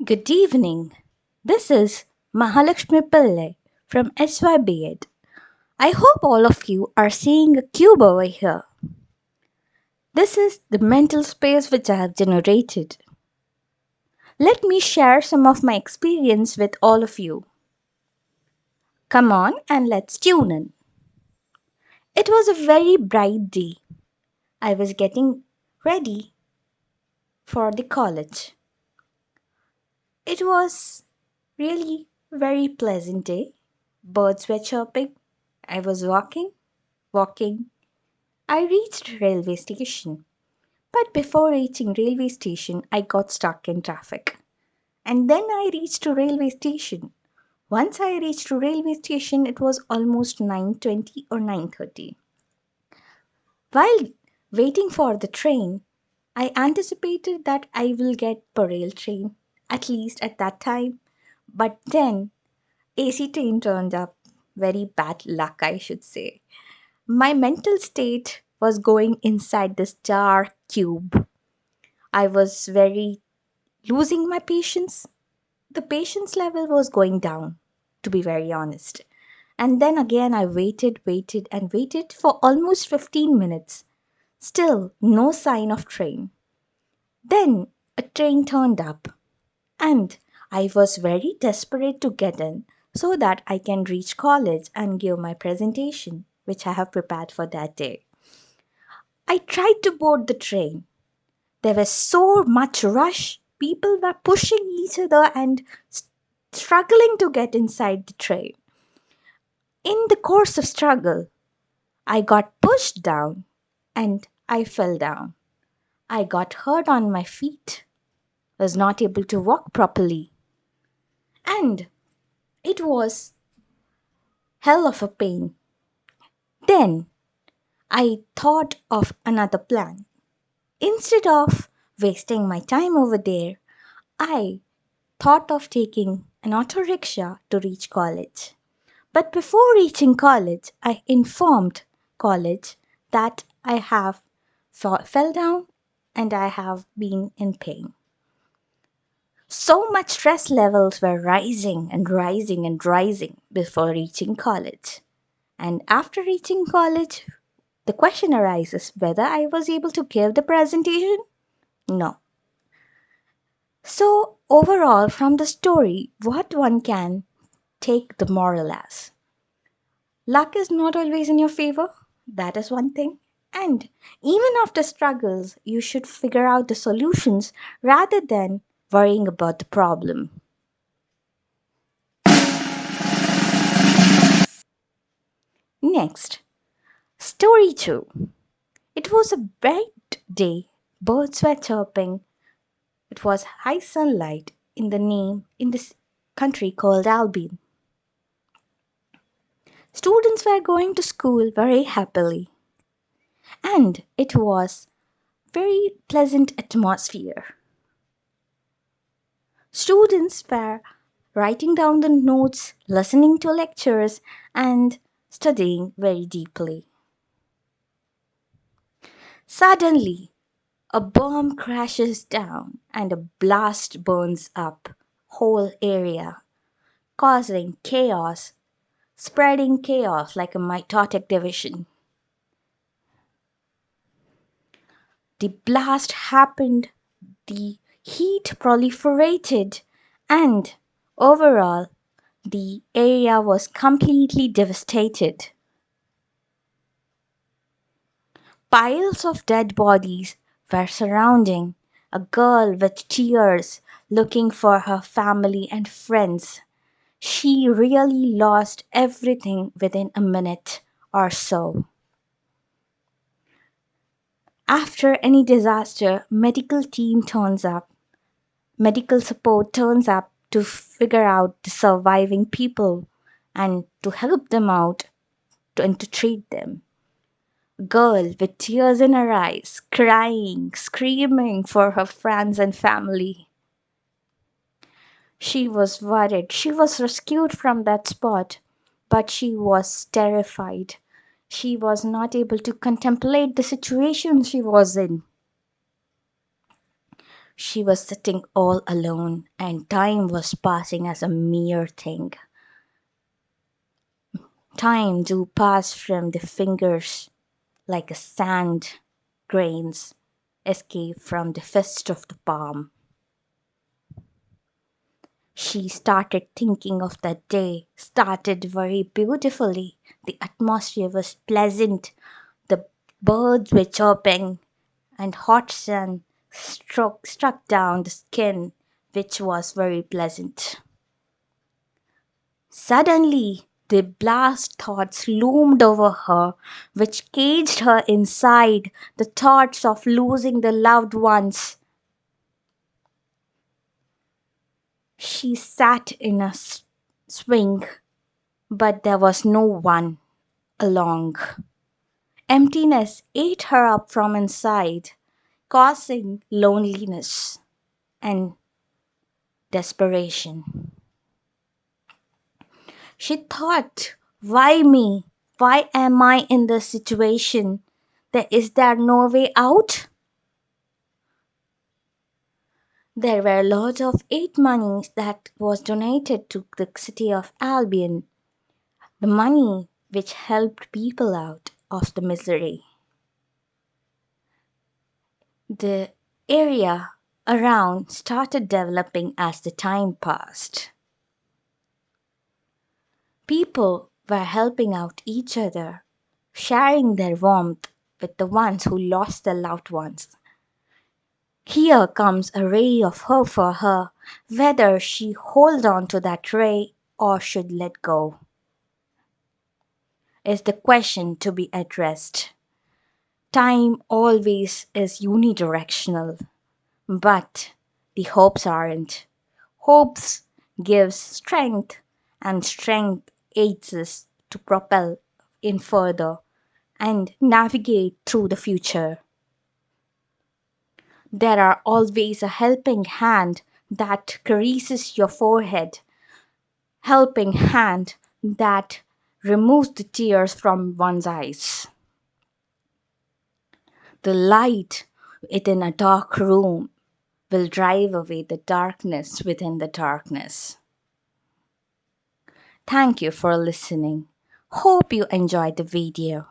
Good evening. This is Mahalakshmi Pillai from SYBED. I hope all of you are seeing a cube over here. This is the mental space which I have generated. Let me share some of my experience with all of you. Come on and let's tune in. It was a very bright day. I was getting ready for the college. It was really very pleasant day. Birds were chirping. I was walking. I reached railway station. But before reaching railway station, I got stuck in traffic. And then I reached a railway station. Once I reached a railway station, it was almost 9:20 or 9:30. While waiting for the train, I anticipated that I will get Parel train, at least at that time. But then AC train turned up. Very bad luck, I should say. My mental state was going inside this dark cube. I was very losing my patience. The patience level was going down, to be very honest. And then again, I waited, and waited for almost 15 minutes. Still, no sign of train. Then a train turned up, and I was very desperate to get in so that I can reach college and give my presentation, which I have prepared for that day. I tried to board the train. There was so much rush. People were pushing each other and struggling to get inside the train. In the course of struggle, I got pushed down and I fell down. I got hurt on my feet, was not able to walk properly, and it was hell of a pain. Then I thought of another plan. Instead of wasting my time over there, I thought of taking an auto rickshaw to reach college. But before reaching college, I informed college that I have fell down and I have been in pain. So much stress levels were rising and rising and rising before reaching college. And after reaching college, the question arises whether I was able to give the presentation? No. So, overall, from the story, what one can take the moral as? Luck is not always in your favor. That is one thing. And even after struggles, you should figure out the solutions rather than worrying about the problem. Next, story 2. It was a bright day. Birds were chirping. It was high sunlight in this country called Albion. Students were going to school very happily, and it was very pleasant atmosphere. Students were writing down the notes, listening to lectures, and studying very deeply. Suddenly, a bomb crashes down and a blast burns up whole area, causing chaos, spreading chaos like a mitotic division. The blast happened, the heat proliferated, and overall, the area was completely devastated. Piles of dead bodies were surrounding a girl with tears looking for her family and friends. She really lost everything within a minute or so. After any disaster, medical support turns up to figure out the surviving people and to help them out and to treat them. Girl with tears in her eyes, crying, screaming for her friends and family. She was worried. She was rescued from that spot, but she was terrified. She was not able to contemplate the situation she was in. She was sitting all alone, and time was passing as a mere thing. Time do pass from the fingers like a sand grains escape from the fist of the palm. She started thinking of that day, started very beautifully. The atmosphere was pleasant, the birds were chirping, and hot sun struck down the skin, which was very pleasant. Suddenly, the blast thoughts loomed over her, which caged her inside the thoughts of losing the loved ones. She sat in a swing, but there was no one along. Emptiness ate her up from inside, causing loneliness and desperation. She thought, why me? Why am I in this situation? Is there no way out? There were lots of aid money that was donated to the city of Albion, the money which helped people out of the misery. The area around started developing as the time passed. People were helping out each other, sharing their warmth with the ones who lost their loved ones. Here comes a ray of hope for her, whether she hold on to that ray or should let go, is the question to be addressed. Time always is unidirectional, but the hopes aren't. Hopes gives strength, and strength aids us to propel in further and navigate through the future. There are always a helping hand that caresses your forehead, helping hand that removes the tears from one's eyes. The light within a dark room will drive away the darkness within the darkness. Thank you for listening. Hope you enjoyed the video.